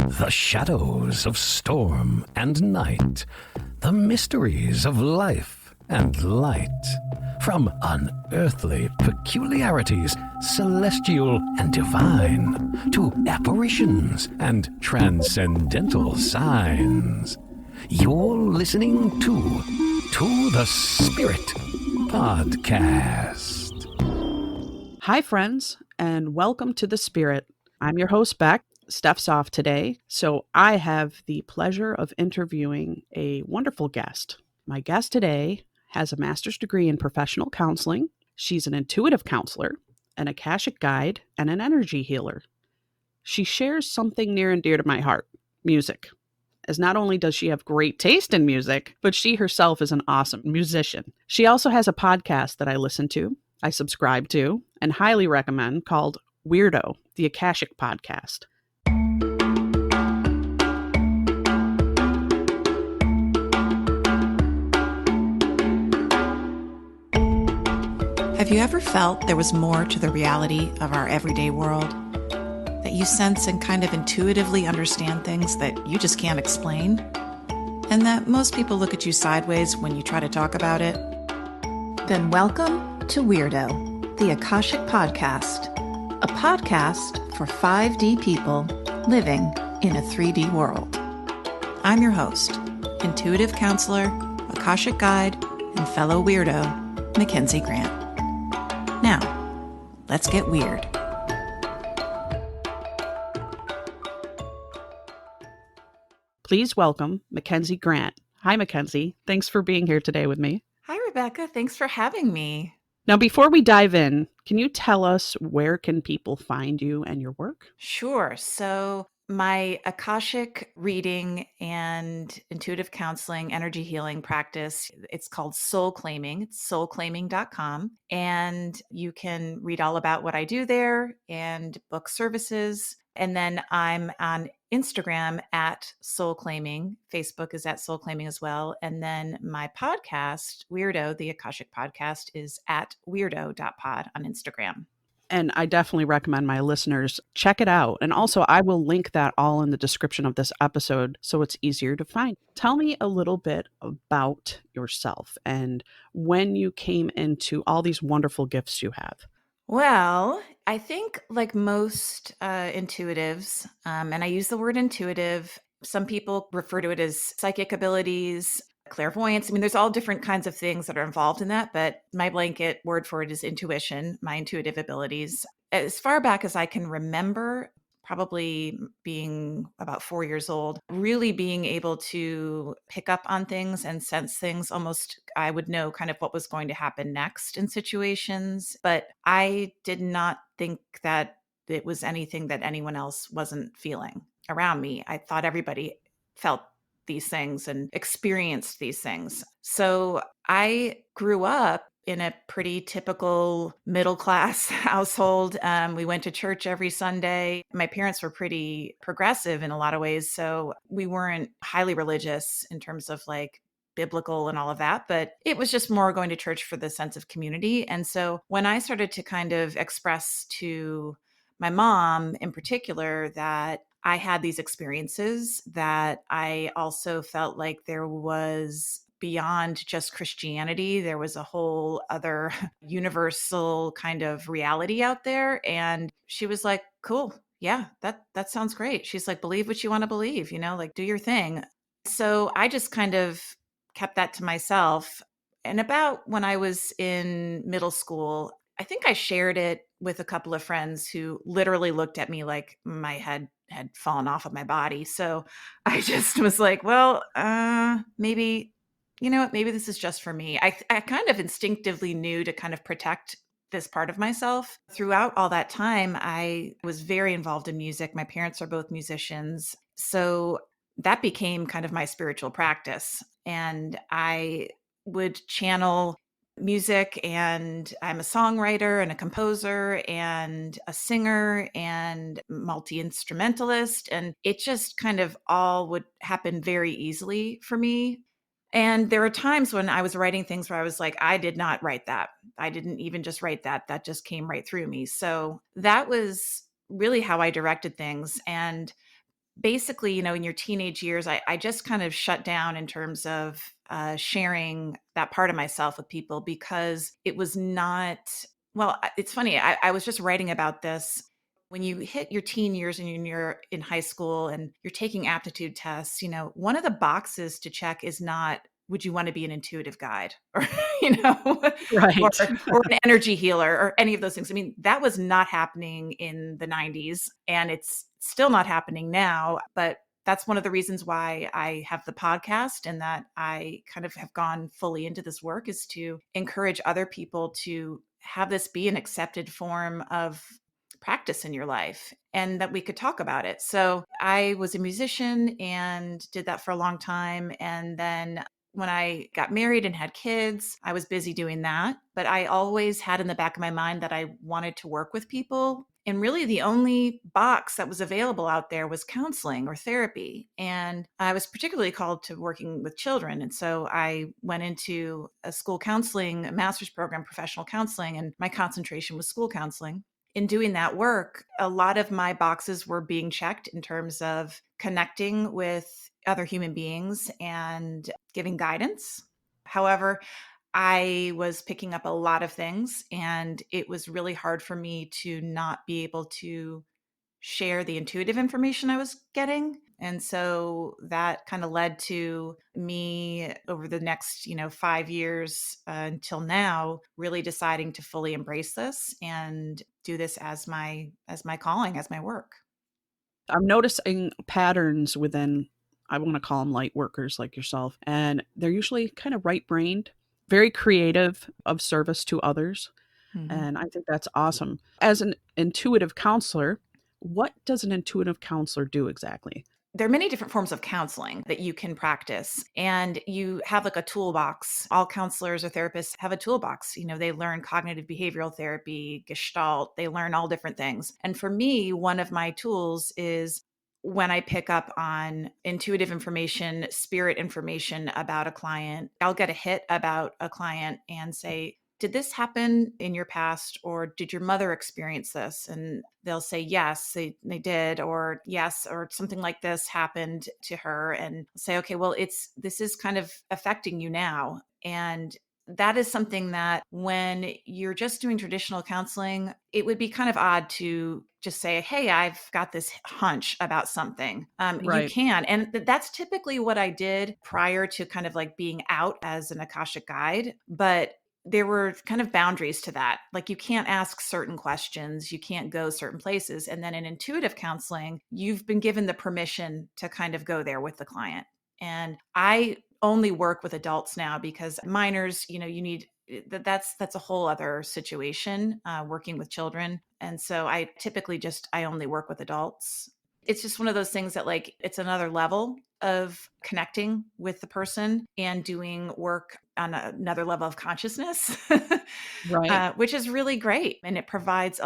The shadows of storm and night, the mysteries of life and light. From unearthly peculiarities, celestial and divine, to apparitions and transcendental signs. You're listening to the Spirit Podcast. Hi, friends, and welcome to The Spirit. I'm your host, Beck. Steph's off today, so I have the pleasure of interviewing a wonderful guest. My guest today has a master's degree in professional counseling. She's an intuitive counselor, an Akashic guide, and an energy healer. She shares something near and dear to my heart, music. As not only does she have great taste in music, but she herself is an awesome musician. She also has a podcast that I listen to, I subscribe to, and highly recommend called Weirdo, the Akashic Podcast. Have you ever felt there was more to the reality of our everyday world? That you sense and kind of intuitively understand things that you just can't explain? And that most people look at you sideways when you try to talk about it? Then welcome to Weirdo, the Akashic Podcast, a podcast for 5D people living in a 3D world. I'm your host, intuitive counselor, Akashic guide, and fellow weirdo, MacKenzie Grant. Now, let's get weird. Please welcome MacKenzie Grant. Hi, MacKenzie. Thanks for being here today with me. Hi, Rebecca. Thanks for having me. Now, before we dive in, can you tell us where can people find you and your work? Sure. So my Akashic reading and intuitive counseling, energy healing practice, it's called Soul Claiming. It's soulclaiming.com. And you can read all about what I do there and book services. And then I'm on Instagram at Soul Claiming. Facebook is at Soul Claiming as well. And then my podcast, Weirdo, the Akashic Podcast, is at weirdo.pod on Instagram. And I definitely recommend my listeners check it out. And also, I will link that all in the description of this episode so it's easier to find. Tell me a little bit about yourself and when you came into all these wonderful gifts you have. Well, I think like most intuitives, and I use the word intuitive, some people refer to it as psychic abilities, clairvoyance. I mean, there's all different kinds of things that are involved in that, but my blanket word for it is intuition, my intuitive abilities. As far back as I can remember, probably being about 4 years old, really being able to pick up on things and sense things. Almost, I would know kind of what was going to happen next in situations, but I did not think that it was anything that anyone else wasn't feeling around me. I thought everybody felt these things and experienced these things. So I grew up in a pretty typical middle-class household. We went to church every Sunday. My parents were pretty progressive in a lot of ways. So we weren't highly religious in terms of like biblical and all of that, but it was just more going to church for the sense of community. And so when I started to kind of express to my mom in particular that I had these experiences, that I also felt like there was beyond just Christianity, there was a whole other universal kind of reality out there. And she was like, cool. Yeah, that sounds great. She's like, believe what you want to believe, like do your thing. So I just kind of kept that to myself. And about when I was in middle school, I think I shared it with a couple of friends who literally looked at me like my head had fallen off of my body. So I just was like, well, maybe, maybe this is just for me. I kind of instinctively knew to kind of protect this part of myself. Throughout all that time, I was very involved in music. My parents are both musicians. So that became kind of my spiritual practice. And I would channel music, and I'm a songwriter and a composer and a singer and multi-instrumentalist. And it just kind of all would happen very easily for me. And there are times when I was writing things where I was like, I did not write that. I didn't even just write that. That just came right through me. So that was really how I directed things. And basically, in your teenage years, I just kind of shut down in terms of sharing that part of myself with people because it was not, well, it's funny. I was just writing about this. When you hit your teen years and you're in high school and you're taking aptitude tests, one of the boxes to check is not, would you want to be an intuitive guide or, or, Right. or an energy healer or any of those things. I mean, that was not happening in the 90s and it's still not happening now. But that's one of the reasons why I have the podcast and that I kind of have gone fully into this work is to encourage other people to have this be an accepted form of practice in your life and that we could talk about it. So I was a musician and did that for a long time. And then when I got married and had kids, I was busy doing that. But I always had in the back of my mind that I wanted to work with people. And really, the only box that was available out there was counseling or therapy. And I was particularly called to working with children. And so I went into a school counseling, a master's program, professional counseling, and my concentration was school counseling. In doing that work, a lot of my boxes were being checked in terms of connecting with other human beings and giving guidance. However, I was picking up a lot of things, and it was really hard for me to not be able to share the intuitive information I was getting. And so that kind of led to me over the next, 5 years until now, really deciding to fully embrace this and do this as my calling, as my work. I'm noticing patterns within, I want to call them light workers like yourself, and they're usually kind of right brained, very creative, of service to others. Mhm. And I think that's awesome. As an intuitive counselor, what does an intuitive counselor do exactly? There are many different forms of counseling that you can practice, and you have like a toolbox. All counselors or therapists have a toolbox. They learn cognitive behavioral therapy, gestalt, they learn all different things. And for me, one of my tools is when I pick up on intuitive information, spirit information about a client, I'll get a hit about a client and say, did this happen in your past or did your mother experience this? And they'll say, yes, they did, or yes, or something like this happened to her. And say, okay, well, this is kind of affecting you now. And that is something that when you're just doing traditional counseling, it would be kind of odd to just say, hey, I've got this hunch about something. You Right. can. And that's typically what I did prior to kind of like being out as an Akashic guide. But there were kind of boundaries to that. Like you can't ask certain questions, you can't go certain places. And then in intuitive counseling, you've been given the permission to kind of go there with the client. And I only work with adults now because minors, you need that's a whole other situation working with children. And so I only work with adults. It's just one of those things that like it's another level of connecting with the person and doing work on another level of consciousness, Right. which is really great. And it provides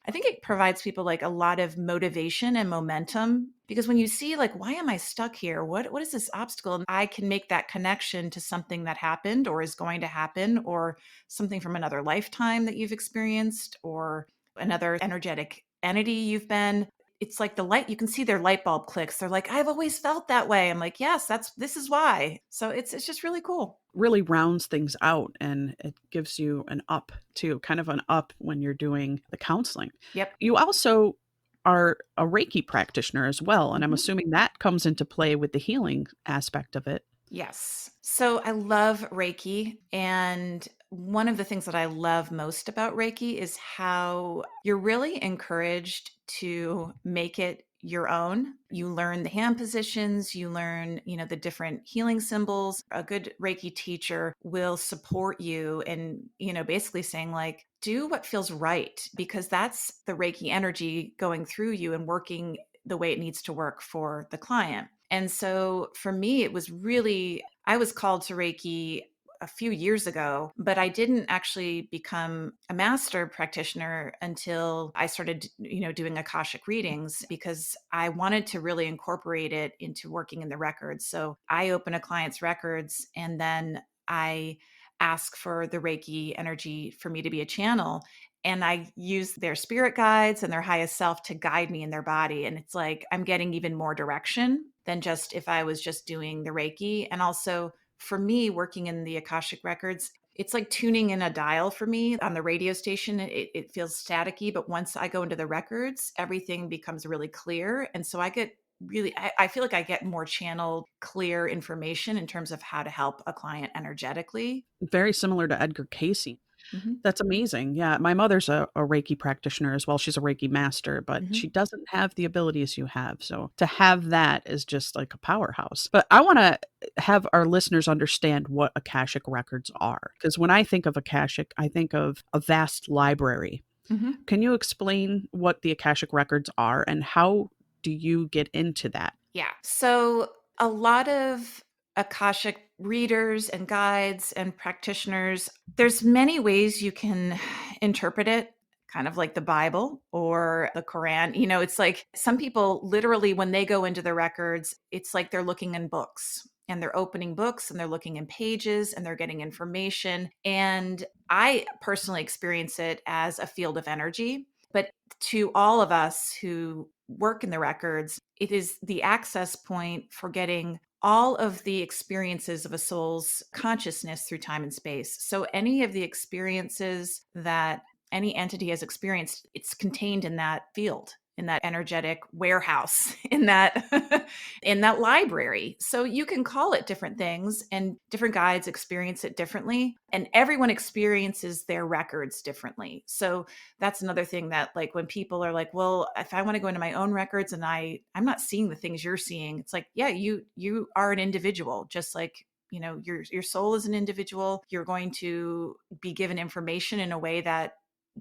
I think it provides people like a lot of motivation and momentum because when you see like, why am I stuck here? What is this obstacle? And I can make that connection to something that happened or is going to happen or something from another lifetime that you've experienced or another energetic entity you've been. It's like the light, you can see their light bulb clicks. They're like, I've always felt that way. I'm like, yes, this is why. So it's just really cool. Really rounds things out and it gives you an up too, kind of an up when you're doing the counseling. Yep. You also are a Reiki practitioner as well. And I'm Mhm. assuming that comes into play with the healing aspect of it. Yes. So I love Reiki. And one of the things that I love most about Reiki is how you're really encouraged to make it your own. You learn the hand positions, you learn, the different healing symbols. A good Reiki teacher will support you and, basically saying like, do what feels right, because that's the Reiki energy going through you and working the way it needs to work for the client. And so for me, it was really, I was called to Reiki a few years ago, but I didn't actually become a master practitioner until I started, doing Akashic readings because I wanted to really incorporate it into working in the records. So I open a client's records and then I ask for the Reiki energy for me to be a channel. and I use their spirit guides and their highest self to guide me in their body. And it's like I'm getting even more direction than just if I was just doing the Reiki. And also for me, working in the Akashic Records, it's like tuning in a dial for me on the radio station. It feels staticky, but once I go into the records, everything becomes really clear. And so I get really, I feel like I get more channeled, clear information in terms of how to help a client energetically. Very similar to Edgar Casey. Mhm. That's amazing. Yeah, my mother's a Reiki practitioner as well. She's a Reiki master, but Mhm. she doesn't have the abilities you have. So to have that is just like a powerhouse. But I want to have our listeners understand what Akashic Records are. Because when I think of Akashic, I think of a vast library. Mhm. Can you explain what the Akashic Records are and how do you get into that? Yeah. So a lot of Akashic readers and guides and practitioners, there's many ways you can interpret it, kind of like the Bible or the Quran. You know, it's like some people literally, when they go into the records, it's like they're looking in books and they're opening books and they're looking in pages and they're getting information. And I personally experience it as a field of energy. But to all of us who work in the records, it is the access point for getting all of the experiences of a soul's consciousness through time and space. So any of the experiences that any entity has experienced, it's contained in that field, in that energetic warehouse, in that in that library. So you can call it different things and different guides experience it differently and everyone experiences their records differently. So that's another thing that like when people are like, well, if I want to go into my own records and I'm not seeing the things you're seeing, it's like, yeah, you are an individual, just like your soul is an individual. You're going to be given information in a way that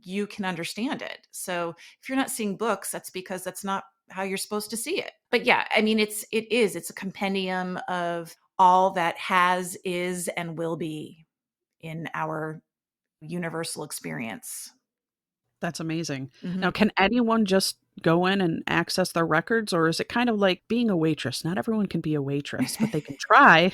you can understand it. So if you're not seeing books, that's because that's not how you're supposed to see it. But yeah, I mean it's a compendium of all that has, is, and will be in our universal experience. That's amazing. Now, Mhm. can anyone just go in and access their records, or is it kind of like being a waitress? Not everyone can be a waitress, but they can try.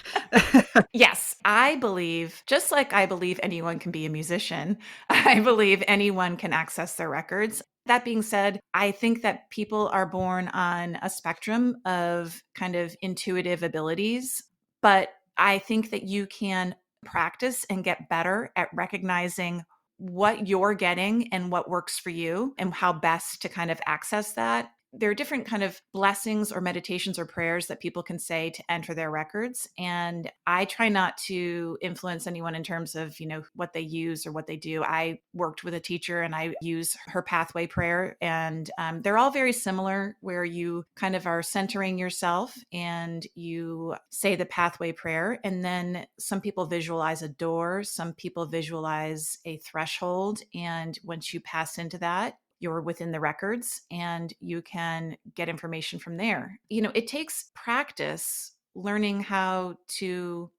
Yes, I believe, just like I believe anyone can be a musician, I believe anyone can access their records. That being said, I think that people are born on a spectrum of kind of intuitive abilities, but I think that you can practice and get better at recognizing what you're getting and what works for you and how best to kind of access that. There are different kind of blessings or meditations or prayers that people can say to enter their records, and I try not to influence anyone in terms of what they use or what they do. I worked with a teacher and I use her pathway prayer, and they're all very similar, where you kind of are centering yourself and you say the pathway prayer, and then some people visualize a door, some people visualize a threshold, and once you pass into that, you're within the records and you can get information from there. It takes practice learning how to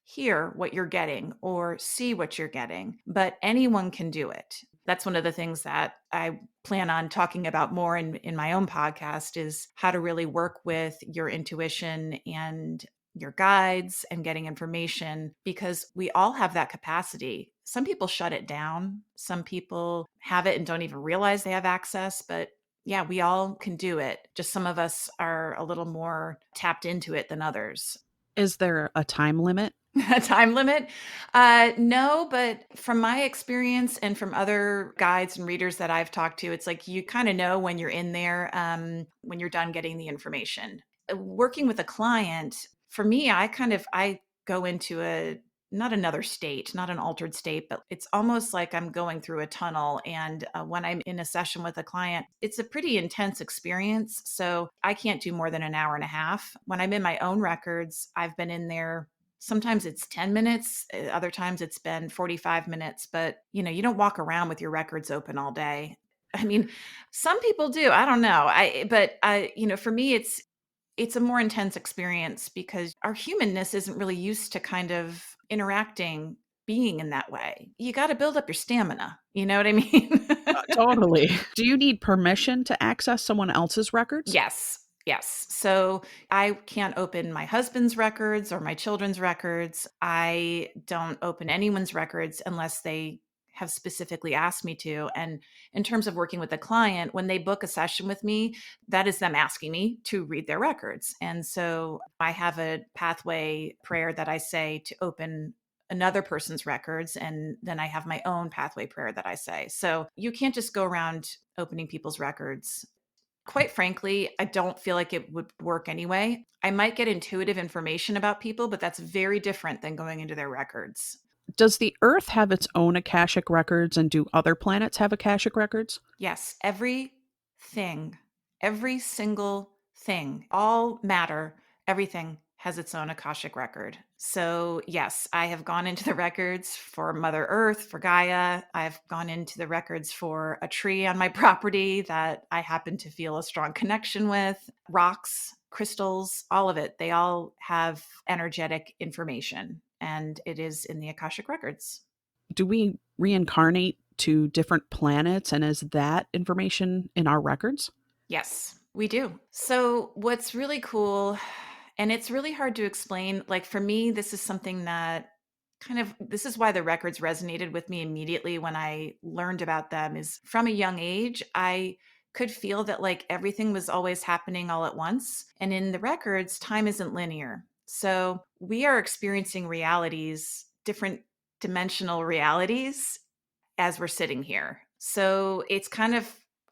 hear what you're getting or see what you're getting, but anyone can do it. That's one of the things that I plan on talking about more in my own podcast, is how to really work with your intuition and your guides and getting information, because we all have that capacity. Some people shut it down. Some people have it and don't even realize they have access, but yeah, we all can do it. Just some of us are a little more tapped into it than others. Is there a time limit? A time limit? No, but from my experience and from other guides and readers that I've talked to, it's like you kind of know when you're in there, when you're done getting the information. Working with a client, for me, I go into a not another state, not an altered state, but it's almost like I'm going through a tunnel. And when I'm in a session with a client, it's a pretty intense experience. So I can't do more than an hour and a half. When I'm in my own records, I've been in there. Sometimes it's 10 minutes, other times it's been 45 minutes, but you don't walk around with your records open all day. I mean, some people do. I don't know. For me it's a more intense experience because our humanness isn't really used to kind of interacting, being in that way. You got to build up your stamina. You know what I mean? Totally. Do you need permission to access someone else's records? Yes. Yes. So I can't open my husband's records or my children's records. I don't open anyone's records unless they have specifically asked me to. And in terms of working with a client, when they book a session with me, that is them asking me to read their records. And so I have a pathway prayer that I say to open another person's records. And then I have my own pathway prayer that I say. So you can't just go around opening people's records. Quite frankly, I don't feel like it would work anyway. I might get intuitive information about people, but that's very different than going into their records. Does the Earth have its own Akashic records, and do other planets have Akashic records? Yes, every single thing, all matter, everything has its own Akashic record. So, yes, I have gone into the records for Mother Earth, for Gaia. I've gone into the records for a tree on my property that I happen to feel a strong connection with, rocks, crystals, all of it. They all have energetic information, and it is in the Akashic records. Do we reincarnate to different planets, and is that information in our records? Yes, we do. So, what's really cool, and it's really hard to explain, like for me, this is something that this is why the records resonated with me immediately when I learned about them, is from a young age, I could feel that like everything was always happening all at once. And in the records, time isn't linear. So, we are experiencing realities, different dimensional realities as we're sitting here. So it's kind of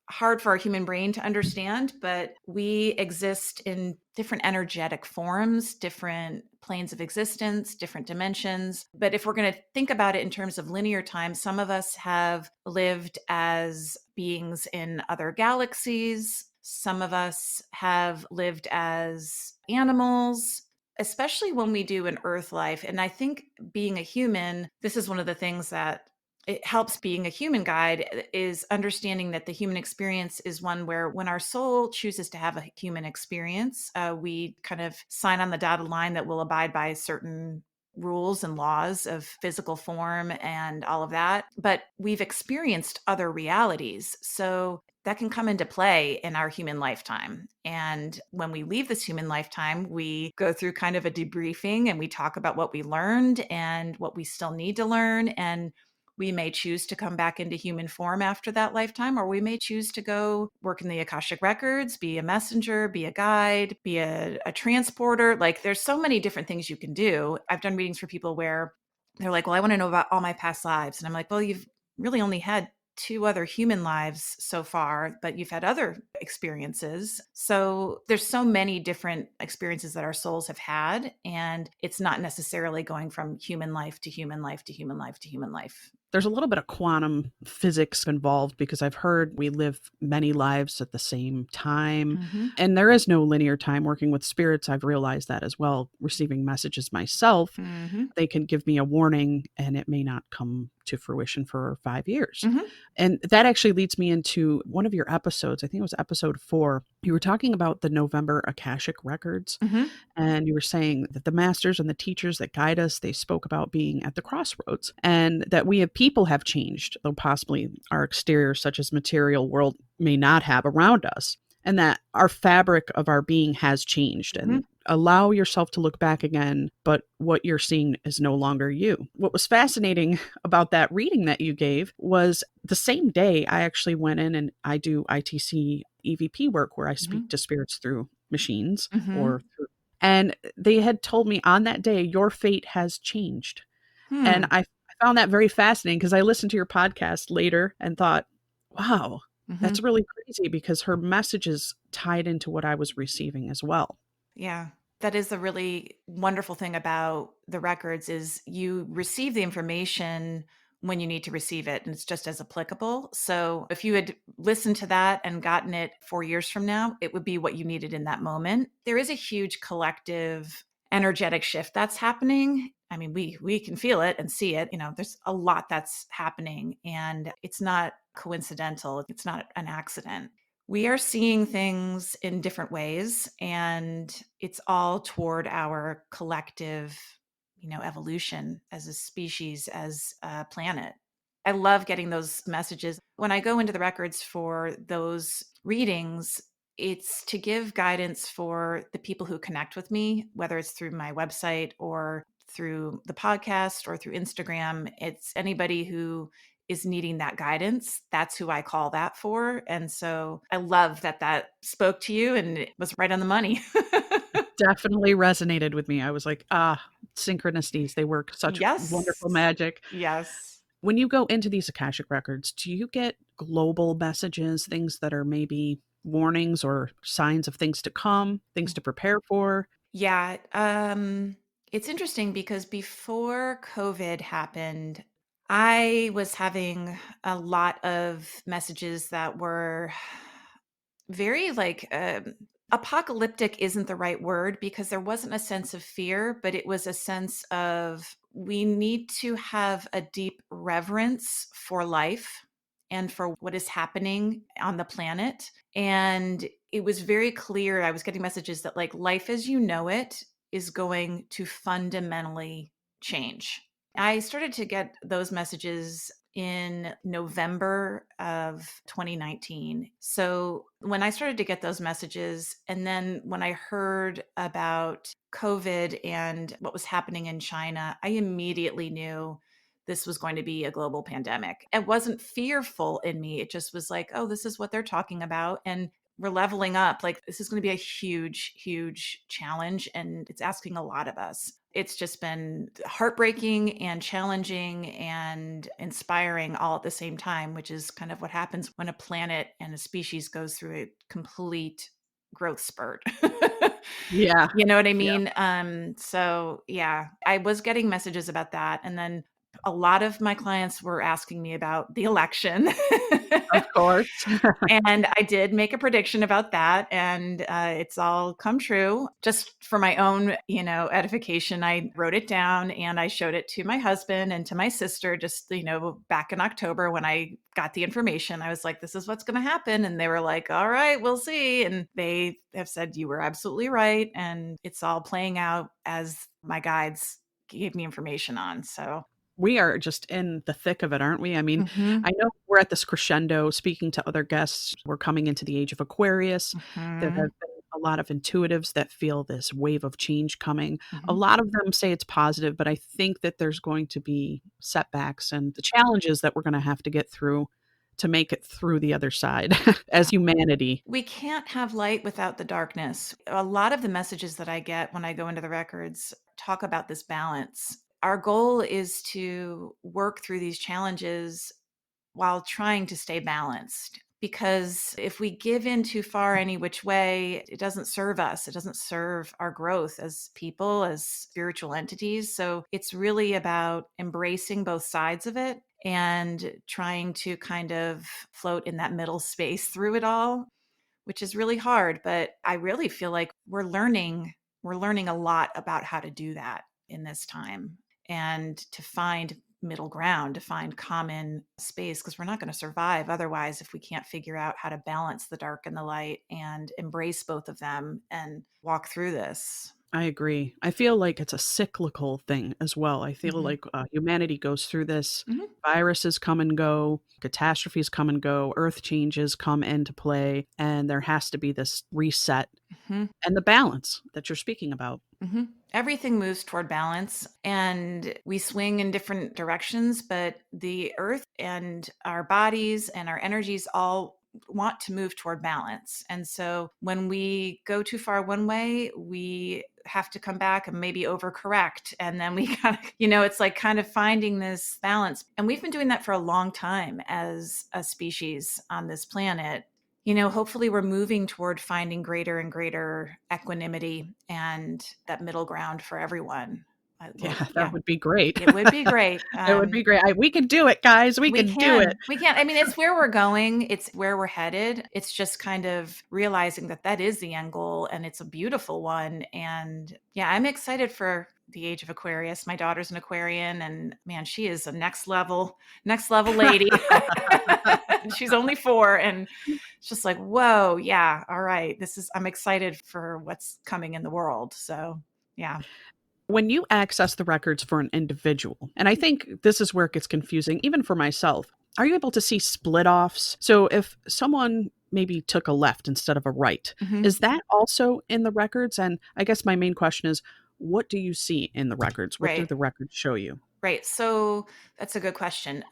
hard for our human brain to understand, but we exist in different energetic forms, different planes of existence, different dimensions. But if we're going to think about it in terms of linear time, some of us have lived as beings in other galaxies. Some of us have lived as animals, especially when we do an earth life. And I think being a human, this is one of the things that it helps being a human guide, is understanding that the human experience is one where when our soul chooses to have a human experience, we kind of sign on the dotted line that we'll abide by certain rules and laws of physical form and all of that. But we've experienced other realities. So that can come into play in our human lifetime. And when we leave this human lifetime, we go through kind of a debriefing and we talk about what we learned and what we still need to learn. And we may choose to come back into human form after that lifetime, or we may choose to go work in the Akashic Records, be a messenger, be a guide, be a transporter. Like there's so many different things you can do. I've done readings for people where they're like, well, I want to know about all my past lives. And I'm like, well, you've really only had 2 other human lives so far, but you've had other experiences. So there's so many different experiences that our souls have had. And it's not necessarily going from human life to human life to human life to human life. There's a little bit of quantum physics involved, because I've heard we live many lives at the same time. Mm-hmm. And there is no linear time. Working with spirits, I've realized that as well. Receiving messages myself, Mm-hmm. they can give me a warning and it may not come to fruition for 5 years. Mm-hmm. And that actually leads me into one of your episodes. I think it was episode 4. You were talking about the November Akashic Records. Mm-hmm. And you were saying that the masters and the teachers that guide us, they spoke about being at the crossroads, and that we as people have changed, though possibly our exterior, such as material world, may not have around us, and that our fabric of our being has changed. And allow yourself to look back again, but what you're seeing is no longer you. What was fascinating about that reading that you gave was the same day I actually went in and I do ITC EVP work, where I speak to spirits through machines or through, and they had told me on that day, your fate has changed. And I found that very fascinating, because I listened to your podcast later and thought, wow, that's really crazy, because her message is tied into what I was receiving as well. Yeah. That is the really wonderful thing about the records, is you receive the information when you need to receive it, and it's just as applicable. So if you had listened to that and gotten it 4 years from now, it would be what you needed in that moment. There is a huge collective energetic shift that's happening. I mean, we can feel it and see it. You know, there's a lot that's happening, and it's not coincidental. It's not an accident. We are seeing things in different ways, and it's all toward our collective, evolution as a species, as a planet. I love getting those messages. When I go into the records for those readings, it's to give guidance for the people who connect with me, whether it's through my website or through the podcast or through Instagram. It's anybody who is needing that guidance, that's who I call that for. And so I love that that spoke to you and it was right on the money. Definitely resonated with me. I was like, synchronicities, they work such Yes. wonderful magic. Yes. When you go into these Akashic records, do you get global messages, things that are maybe warnings or signs of things to come, things to prepare for? Yeah. It's interesting because before COVID happened, I was having a lot of messages that were very like apocalyptic isn't the right word because there wasn't a sense of fear, but it was a sense of we need to have a deep reverence for life and for what is happening on the planet. And it was very clear. I was getting messages that, like, life as you know it is going to fundamentally change. I started to get those messages in November of 2019. So when I started to get those messages, and then when I heard about COVID and what was happening in China, I immediately knew this was going to be a global pandemic. It wasn't fearful in me. It just was like, oh, this is what they're talking about. And we're leveling up. Like, this is going to be a huge, huge challenge. And it's asking a lot of us. It's just been heartbreaking and challenging and inspiring all at the same time, which is kind of what happens when a planet and a species goes through a complete growth spurt. Yeah. You know what I Yeah. mean? So yeah, I was getting messages about that. And then a lot of my clients were asking me about the election. Of course. And I did make a prediction about that, and it's all come true. Just for my own, edification, I wrote it down and I showed it to my husband and to my sister just, back in October when I got the information. I was like, this is what's going to happen. And they were like, all right, we'll see. And they have said, you were absolutely right. And it's all playing out as my guides gave me information on. So We are just in the thick of it, aren't we? I mean, Mhm. I know we're at this crescendo speaking to other guests. We're coming into the Age of Aquarius. There have Mhm. been a lot of intuitives that feel this wave of change coming. A Mhm. lot of them say it's positive, but I think that there's going to be setbacks and the challenges that we're going to have to get through to make it through the other side as humanity. We can't have light without the darkness. A lot of the messages that I get when I go into the records talk about this balance. Our goal is to work through these challenges while trying to stay balanced. Because if we give in too far any which way, it doesn't serve us. It doesn't serve our growth as people, as spiritual entities. So it's really about embracing both sides of it and trying to kind of float in that middle space through it all, which is really hard. But I really feel like we're learning a lot about how to do that in this time and to find middle ground, to find common space, because we're not going to survive otherwise if we can't figure out how to balance the dark and the light and embrace both of them and walk through this. I agree. I feel like it's a cyclical thing as well. I feel Mhm. like humanity goes through this. Mhm. Viruses come and go, catastrophes come and go, earth changes come into play, and there has to be this reset Mhm. and the balance that you're speaking about. Mhm. Everything moves toward balance and we swing in different directions, but the earth and our bodies and our energies all want to move toward balance. And so when we go too far one way, we have to come back and maybe overcorrect. And then we kind of, it's like kind of finding this balance. And we've been doing that for a long time as a species on this planet. Hopefully we're moving toward finding greater and greater equanimity and that middle ground for everyone. Yeah, that Yeah, would be great. it would be great. It would be great. We can do it, guys. We We can do it. can, we can. I mean, it's where we're going. It's where we're headed. It's just kind of realizing that that is the end goal and it's a beautiful one. And yeah, I'm excited for the Age of Aquarius. My daughter's an Aquarian and man, she is a next level lady. She's only 4 and it's just like, whoa, yeah, all right. I'm excited for what's coming in the world. So yeah. When you access the records for an individual, and I think this is where it gets confusing, even for myself, are you able to see split offs? So if someone maybe took a left instead of a right, Mhm. is that also in the records? And I guess my main question is, what do you see in the records? What do Right. the records show you? Right. So that's a good question.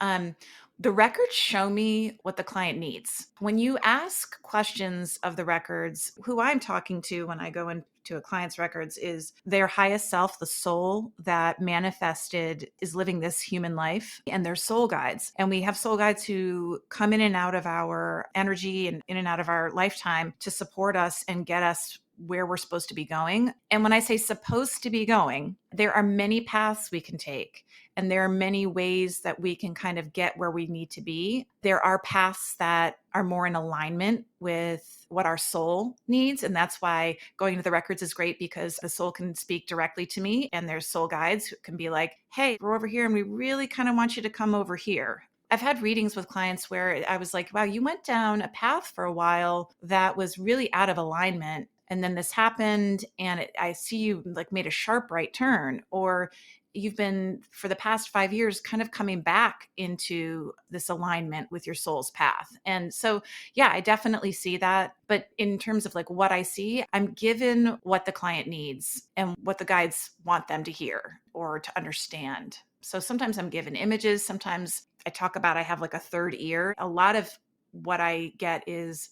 The records show me what the client needs. When you ask questions of the records, who I'm talking to when I go into a client's records is their highest self, the soul that manifested is living this human life, and their soul guides. And we have soul guides who come in and out of our energy and in and out of our lifetime to support us and get us where we're supposed to be going. And when I say supposed to be going, there are many paths we can take. And there are many ways that we can kind of get where we need to be. There are paths that are more in alignment with what our soul needs. And that's why going to the records is great, because the soul can speak directly to me, and there's soul guides who can be like, hey, we're over here and we really kind of want you to come over here. I've had readings with clients where I was like, wow, you went down a path for a while that was really out of alignment. And then this happened, and I see you like made a sharp right turn, or you've been for the past 5 years kind of coming back into this alignment with your soul's path. And so, yeah, I definitely see that. But in terms of like what I see, I'm given what the client needs and what the guides want them to hear or to understand. So sometimes I'm given images. Sometimes I talk about I have like a third ear. A lot of what I get is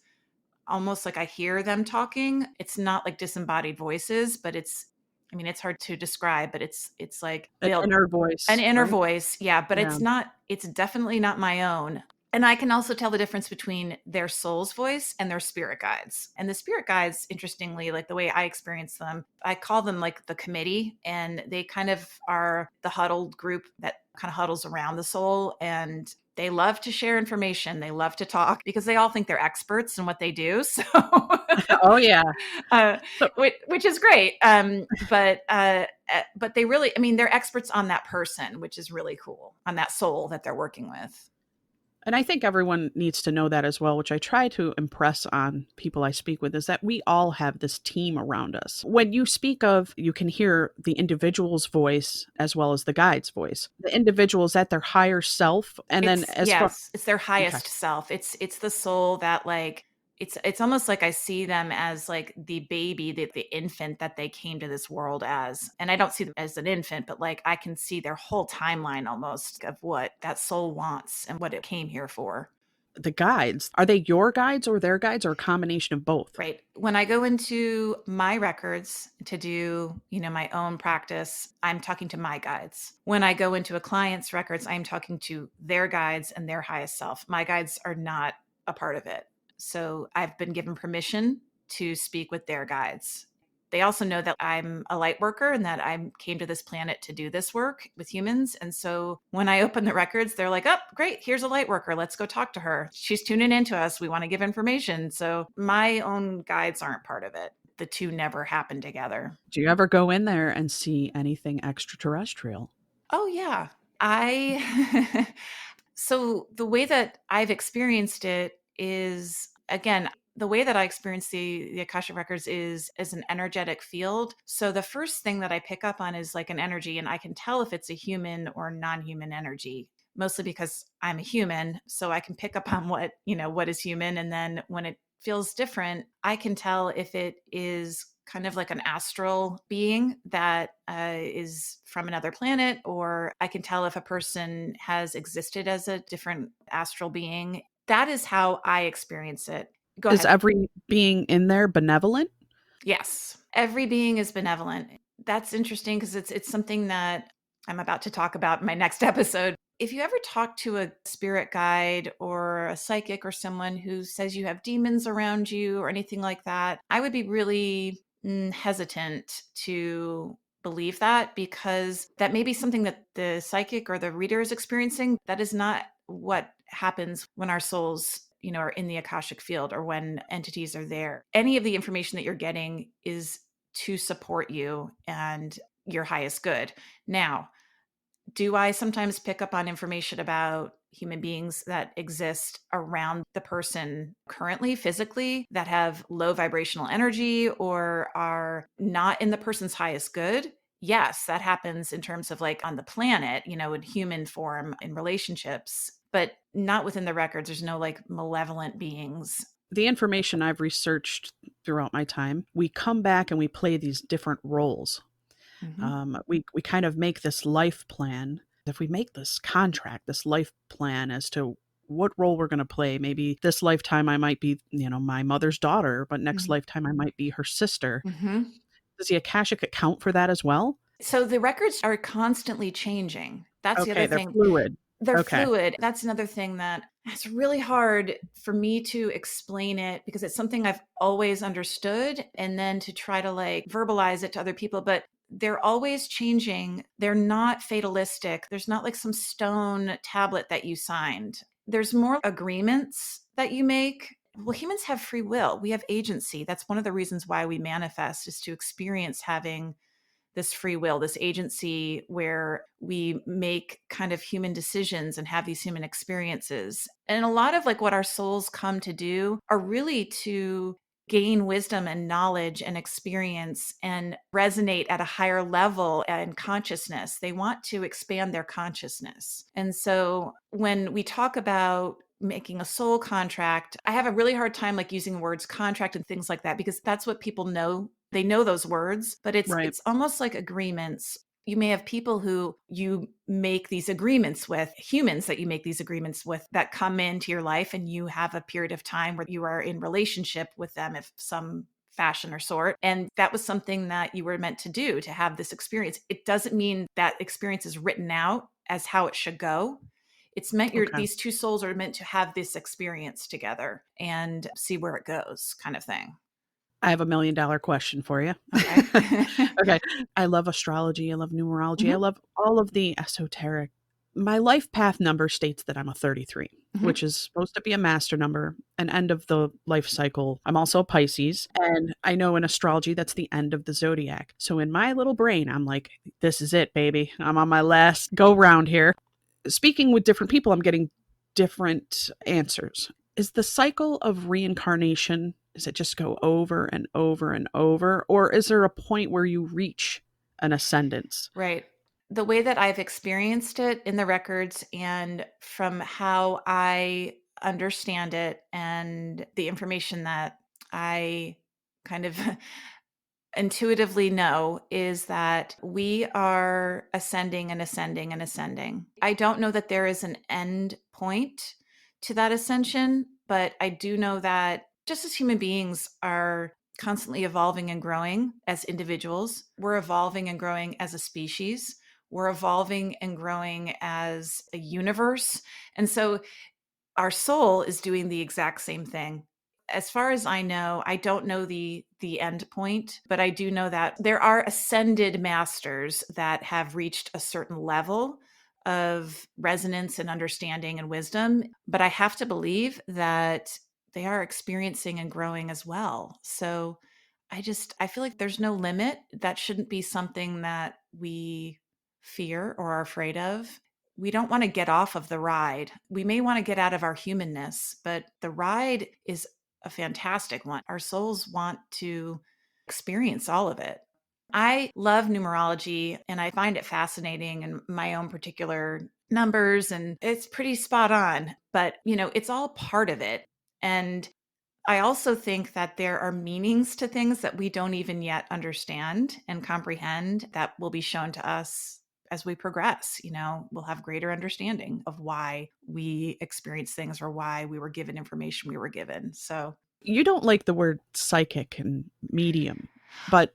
almost like I hear them talking. It's not like disembodied voices, but it's hard to describe, but it's like An inner voice. an inner right? voice. Yeah. But Yeah. it's definitely not my own. And I can also tell the difference between their soul's voice and their spirit guides. And the spirit guides, interestingly, like the way I experience them, I call them like the committee, and they kind of are the huddled group that kind of huddles around the soul. And they love to share information. They love to talk because they all think they're experts in what they do. So, Oh, yeah. uh, So, which is great. But they really, they're experts on that person, which is really cool, on that soul that they're working with. and I think everyone needs to know that as well, which I try to impress on people I speak with, is that we all have this team around us. When you speak of, you can hear the individual's voice as well as the guide's voice. The individual is at their higher self. And then as far, It's their okay. highest self. It's the soul that like it's almost like I see them as like the baby, the infant that they came to this world as. And I don't see them as an infant, but like I can see their whole timeline almost of what that soul wants and what it came here for. The guides, are they your guides or their guides, or a combination of both? Right. When I go into my records to do, my own practice, I'm talking to my guides. When I go into a client's records, I'm talking to their guides and their highest self. My guides are not a part of it. So I've been given permission to speak with their guides. They also know that I'm a light worker and that I came to this planet to do this work with humans. And so when I open the records, they're like, oh, great, here's a light worker. Let's go talk to her. She's tuning into us. We want to give information. So my own guides aren't part of it. The two never happen together. Do you ever go in there and see anything extraterrestrial? Oh, yeah. So the way that I've experienced it is, again, the way that I experience the Akashic Records is as an energetic field. So the first thing that I pick up on is like an energy, and I can tell if it's a human or non-human energy, mostly because I'm a human. So I can pick up on what is human. And then when it feels different, I can tell if it is kind of like an astral being that is from another planet, or I can tell if a person has existed as a different astral being. That is how I experience it. Go Is ahead. every being in there benevolent? Yes, every being is benevolent. That's interesting because it's something that I'm about to talk about in my next episode. If you ever talk to a spirit guide or a psychic or someone who says you have demons around you or anything like that, I would be really hesitant to believe that, because that may be something that the psychic or the reader is experiencing. That is not what happens when our souls are in the Akashic field or when entities are there. Any of the information that you're getting is to support you and your highest good. Now, do I sometimes pick up on information about human beings that exist around the person currently, physically, that have low vibrational energy or are not in the person's highest good? Yes, that happens in terms of like on the planet, in human form, in relationships, but not within the records. There's no like malevolent beings. The information I've researched throughout my time, we come back and we play these different roles. Mhm. We kind of make this life plan, if we make this contract, this life plan as to what role we're going to play, maybe this lifetime I might be, my mother's daughter, but next lifetime I might be her sister. Mm-hmm. Does the Akashic account for that as well? So the records are constantly changing. That's the other Okay, they're thing. fluid. They're Okay. fluid. That's another thing that it's really hard for me to explain it because it's something I've always understood, and then to try to like verbalize it to other people. But they're always changing. They're not fatalistic. There's not like some stone tablet that you signed. There's more agreements that you make. Well, humans have free will. We have agency. That's one of the reasons why we manifest, is to experience having this free will, this agency where we make kind of human decisions and have these human experiences. And a lot of like what our souls come to do are really to gain wisdom and knowledge and experience and resonate at a higher level and consciousness. They want to expand their consciousness. And so when we talk about making a soul contract, I have a really hard time like using words contract and things like that, because that's what people know. They know those words, but Right. it's almost like agreements. You may have people who you make these agreements with, humans that you make these agreements with, that come into your life, and you have a period of time where you are in relationship with them of some fashion or sort. And that was something that you were meant to do, to have this experience. It doesn't mean that experience is written out as how it should go. It's meant Okay. these two souls are meant to have this experience together and see where it goes, kind of thing. I have $1 million question for you. Okay. Okay. I love astrology. I love numerology. I love all of the esoteric. My life path number states that I'm a 33, which is supposed to be a master number, an end of the life cycle. I'm also a Pisces, and I know in astrology that's the end of the zodiac. So in my little brain, I'm like, this is it, baby. I'm on my last go round here. Speaking with different people, I'm getting different answers. Is the cycle of reincarnation, does it just go over and over and over? Or is there a point where you reach an ascendance? Right. The way that I've experienced it in the records, and from how I understand it, and the information that I kind of intuitively know, is that we are ascending and ascending and ascending. I don't know that there is an end point to that ascension, but I do know that just as human beings are constantly evolving and growing as individuals, we're evolving and growing as a species. We're evolving and growing as a universe. And so our soul is doing the exact same thing. As far as I know, I don't know the end point, but I do know that there are ascended masters that have reached a certain level of resonance and understanding and wisdom, but I have to believe that they are experiencing and growing as well. So I feel like there's no limit. That shouldn't be something that we fear or are afraid of. We don't want to get off of the ride. We may want to get out of our humanness, but the ride is a fantastic one. Our souls want to experience all of it. I love numerology and I find it fascinating, and my own particular numbers, and it's pretty spot on, but it's all part of it. And I also think that there are meanings to things that we don't even yet understand and comprehend, that will be shown to us as we progress. We'll have greater understanding of why we experience things, or why we were given information we were given. So You don't like the word psychic and medium, but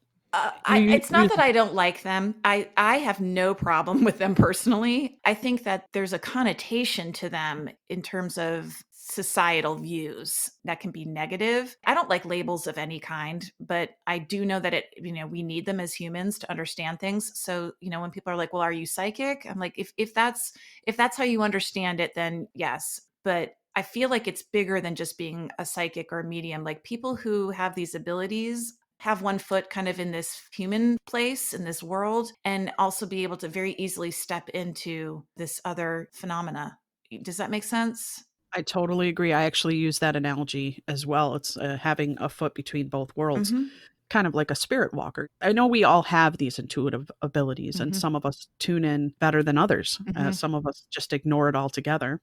it's not that I don't like them. I have no problem with them personally. I think that there's a connotation to them in terms of societal views that can be negative. I don't like labels of any kind, but I do know that we need them as humans to understand things. So, when people are like, well, are you psychic? I'm like, if that's how you understand it, then yes. But I feel like it's bigger than just being a psychic or a medium. Like, people who have these abilities have one foot kind of in this human place, in this world, and also be able to very easily step into this other phenomena. Does that make sense? I totally agree. I actually use that analogy as well. It's having a foot between both worlds. kind of like a spirit walker. I know we all have these intuitive abilities, and some of us tune in better than others. Some of us just ignore it altogether.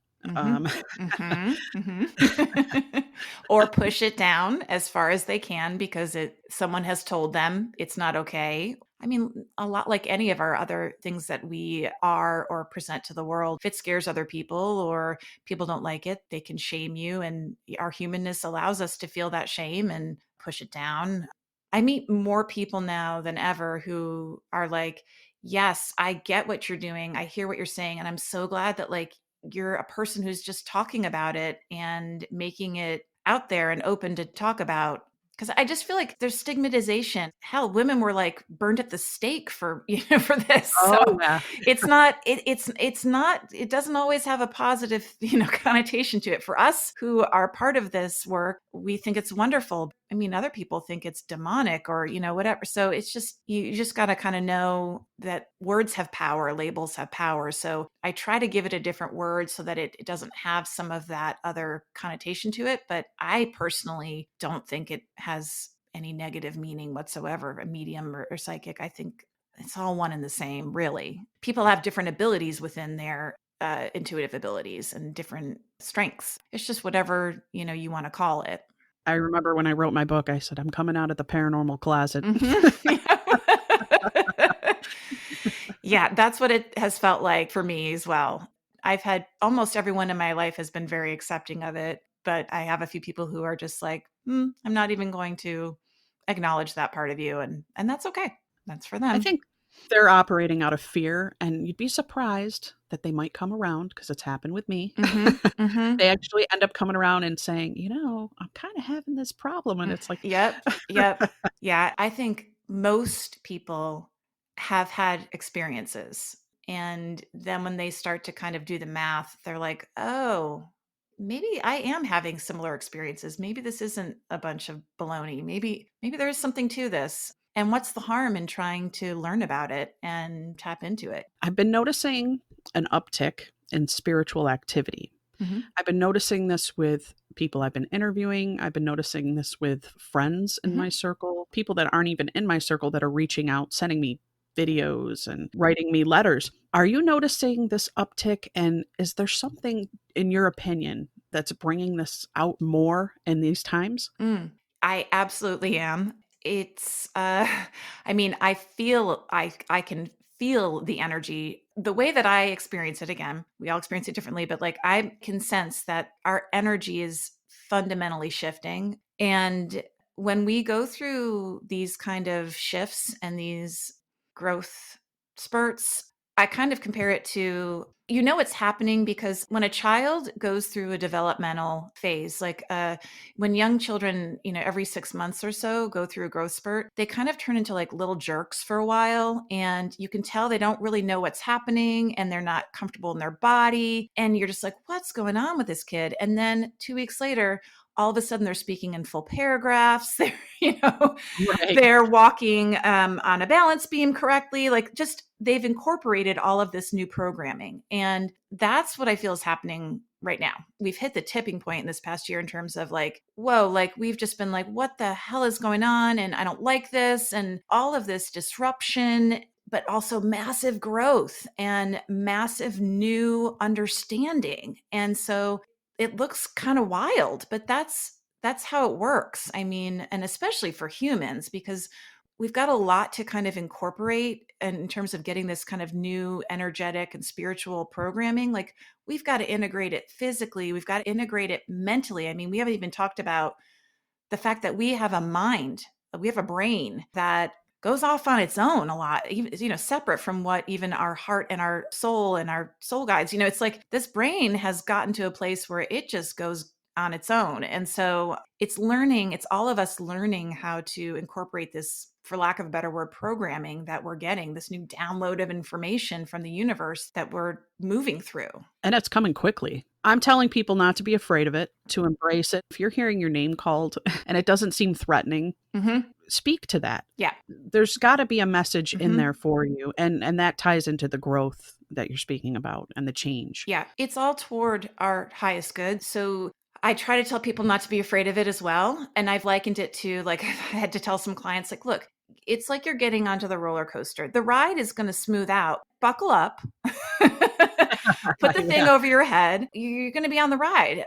Or push it down as far as they can because someone has told them it's not okay. I mean, a lot like any of our other things that we are or present to the world, if it scares other people or people don't like it, they can shame you. And our humanness allows us to feel that shame and push it down. I meet more people now than ever who are like, yes, I get what you're doing. I hear what you're saying. And I'm so glad that like you're a person who's just talking about it and making it out there and open to talk about. Because I just feel like there's stigmatization. Hell, women were like burned at the stake for for this. Oh, So yeah. it's not. It's not. It doesn't always have a positive connotation to it. For us who are part of this work, we think it's wonderful. I mean, other people think it's demonic or whatever. So it's just you just got to kind of know that words have power, labels have power. So I try to give it a different word so that it doesn't have some of that other connotation to it. But I personally don't think it has any negative meaning whatsoever, a medium or psychic. I think it's all one and the same, really. People have different abilities within their intuitive abilities and different strengths. It's just whatever, you want to call it. I remember when I wrote my book, I said, I'm coming out of the paranormal closet. Yeah, that's what it has felt like for me as well. I've had almost everyone in my life has been very accepting of it, but I have a few people who are just like, I'm not even going to acknowledge that part of you. And that's okay. That's for them. I think they're operating out of fear, and you'd be surprised that they might come around because it's happened with me. They actually end up coming around and saying, I'm kind of having this problem. And it's like, Yep. Yeah. I think most people have had experiences. And then when they start to kind of do the math, they're like, oh, maybe I am having similar experiences. Maybe this isn't a bunch of baloney. Maybe there is something to this. And what's the harm in trying to learn about it and tap into it? I've been noticing an uptick in spiritual activity. I've been noticing this with people I've been interviewing. I've been noticing this with friends in my circle, people that aren't even in my circle that are reaching out, sending me videos and writing me letters. Are you noticing this uptick? And is there something, in your opinion, that's bringing this out more in these times? I absolutely am. It's, I mean, I feel, I can feel the energy. The way that I experience it, again, we all experience it differently, but like I can sense that our energy is fundamentally shifting. And when we go through these kind of shifts and these growth spurts, I kind of compare it to, it's happening because when a child goes through a developmental phase, like when young children, every 6 months or so go through a growth spurt, they kind of turn into like little jerks for a while. And you can tell they don't really know what's happening and they're not comfortable in their body. And you're just like, what's going on with this kid? And then 2 weeks later, all of a sudden they're speaking in full paragraphs. They're, Right. they're walking on a balance beam correctly. Like just they've incorporated all of this new programming. And that's what I feel is happening right now. We've hit the tipping point in this past year in terms of like, whoa, like we've just been like, what the hell is going on? And I don't like this. And all of this disruption, but also massive growth and massive new understanding. And so it looks kind of wild, but that's how it works. I mean, and especially for humans, because we've got a lot to kind of incorporate in terms of getting this kind of new energetic and spiritual programming. Like we've got to integrate it physically. We've got to integrate it mentally. I mean, we haven't even talked about the fact that we have a mind, we have a brain that goes off on its own a lot, separate from what even our heart and our soul guides, it's like this brain has gotten to a place where it just goes on its own. And so it's all of us learning how to incorporate this, for lack of a better word, programming that we're getting, this new download of information from the universe that we're moving through. And it's coming quickly. I'm telling people not to be afraid of it, to embrace it. If you're hearing your name called and it doesn't seem threatening, speak to that. Yeah. There's got to be a message in there for you. And that ties into the growth that you're speaking about and the change. Yeah. It's all toward our highest good. So I try to tell people not to be afraid of it as well. And I've likened it to, like, I had to tell some clients, like, look, it's like you're getting onto the roller coaster. The ride is going to smooth out. Buckle up. Put the thing over your head. You're going to be on the ride,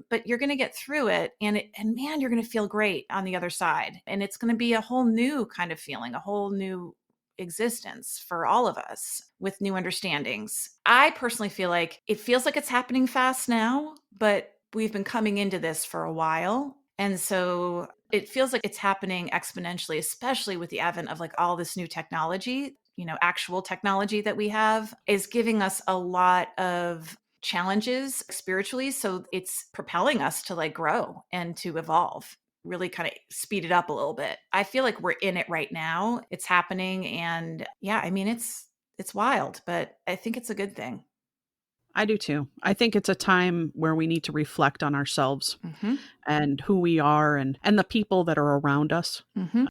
but you're going to get through it. And man, you're going to feel great on the other side. And it's going to be a whole new kind of feeling, a whole new existence for all of us with new understandings. I personally feel like it feels like it's happening fast now, but we've been coming into this for a while. And so it feels like it's happening exponentially, especially with the advent of like all this new technology, actual technology that we have is giving us a lot of challenges spiritually. So it's propelling us to like grow and to evolve, really kind of speed it up a little bit. I feel like we're in it right now. It's happening. And yeah, I mean, it's wild, but I think it's a good thing. I do too. I think it's a time where we need to reflect on ourselves and who we are and the people that are around us.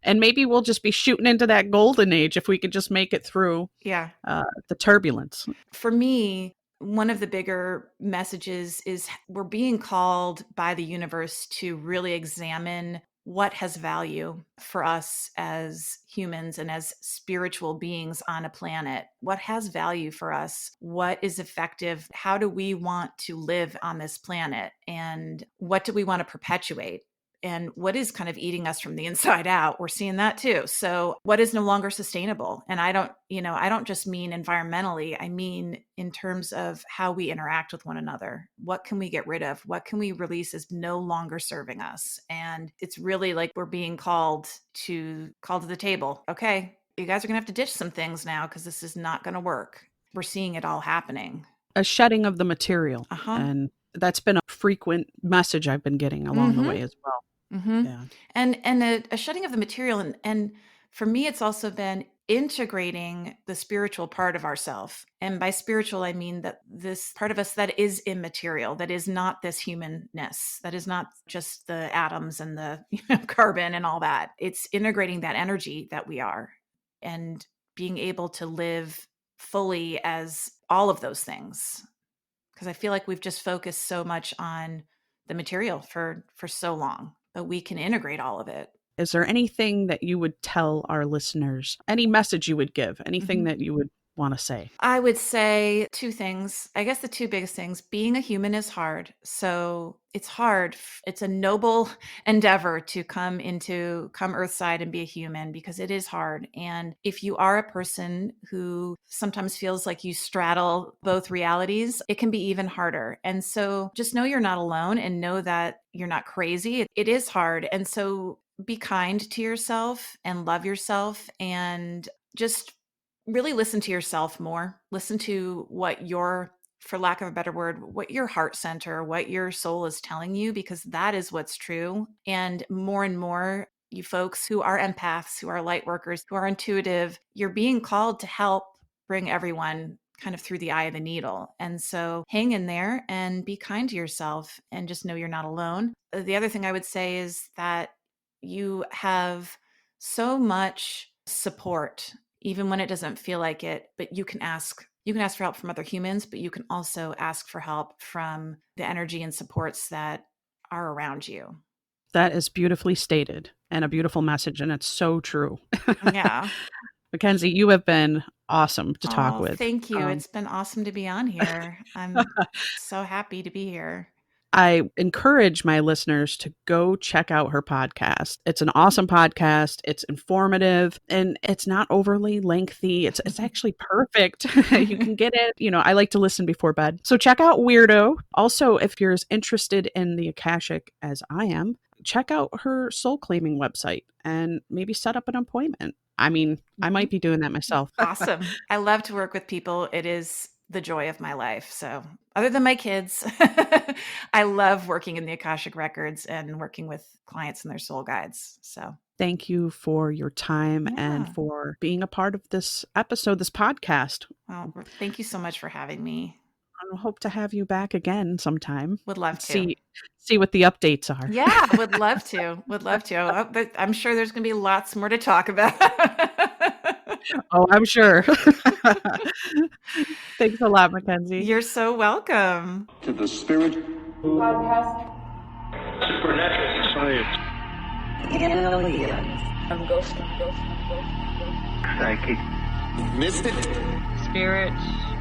And maybe we'll just be shooting into that golden age if we could just make it through the turbulence. For me, one of the bigger messages is we're being called by the universe to really examine what has value for us as humans and as spiritual beings on a planet. What has value for us? What is effective? How do we want to live on this planet? And what do we want to perpetuate? And what is kind of eating us from the inside out? We're seeing that too. So what is no longer sustainable? And I don't just mean environmentally, I mean in terms of how we interact with one another. What can we get rid of? What can we release as no longer serving us? And it's really like we're being called to the table. Okay, you guys are gonna have to ditch some things now because this is not gonna work. We're seeing it all happening. A shedding of the material. And that's been a frequent message I've been getting along the way as well. Yeah. And a shedding of the material. And for me, it's also been integrating the spiritual part of ourself. And by spiritual, I mean that this part of us that is immaterial, that is not this humanness, that is not just the atoms and the carbon and all that. It's integrating that energy that we are and being able to live fully as all of those things. Because I feel like we've just focused so much on the material for so long, but we can integrate all of it. Is there anything that you would tell our listeners, any message you would give, anything that you would want to say? I would say two things. I guess the two biggest things, being a human is hard. So it's hard. It's a noble endeavor to come earthside and be a human because it is hard. And if you are a person who sometimes feels like you straddle both realities, it can be even harder. And so just know you're not alone and know that you're not crazy. It is hard. And so be kind to yourself and love yourself and just really listen to yourself more. Listen to what for lack of a better word, what your heart center, what your soul is telling you, because that is what's true. And more, you folks who are empaths, who are light workers, who are intuitive, you're being called to help bring everyone kind of through the eye of the needle. And so hang in there and be kind to yourself and just know you're not alone. The other thing I would say is that you have so much support, even when it doesn't feel like it, but you can ask for help from other humans, but you can also ask for help from the energy and supports that are around you. That is beautifully stated and a beautiful message. And it's so true. Yeah. MacKenzie, you have been awesome to talk with. Thank you. It's been awesome to be on here. I'm so happy to be here. I encourage my listeners to go check out her podcast. It's an awesome podcast. It's informative and it's not overly lengthy. It's actually perfect. You can get it. I like to listen before bed. So check out Weirdo. Also, if you're as interested in the Akashic as I am, check out her soul claiming website and maybe set up an appointment. I mean, I might be doing that myself. Awesome. I love to work with people. It is the joy of my life. So other than my kids, I love working in the Akashic Records and working with clients and their soul guides. So thank you for your time and for being a part of this episode, this podcast. Well, thank you so much for having me. I hope to have you back again sometime. Would love to. See what the updates are. Yeah, would love to. Would love to. I'm sure there's going to be lots more to talk about. Oh, I'm sure. Thanks a lot, MacKenzie. You're so welcome. To the Spirit Podcast. Supernatural. Science. Aliens. I'm ghost. Psychic. Mystic. Spirit.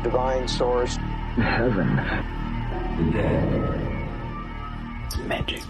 Divine source. Heaven. Magic.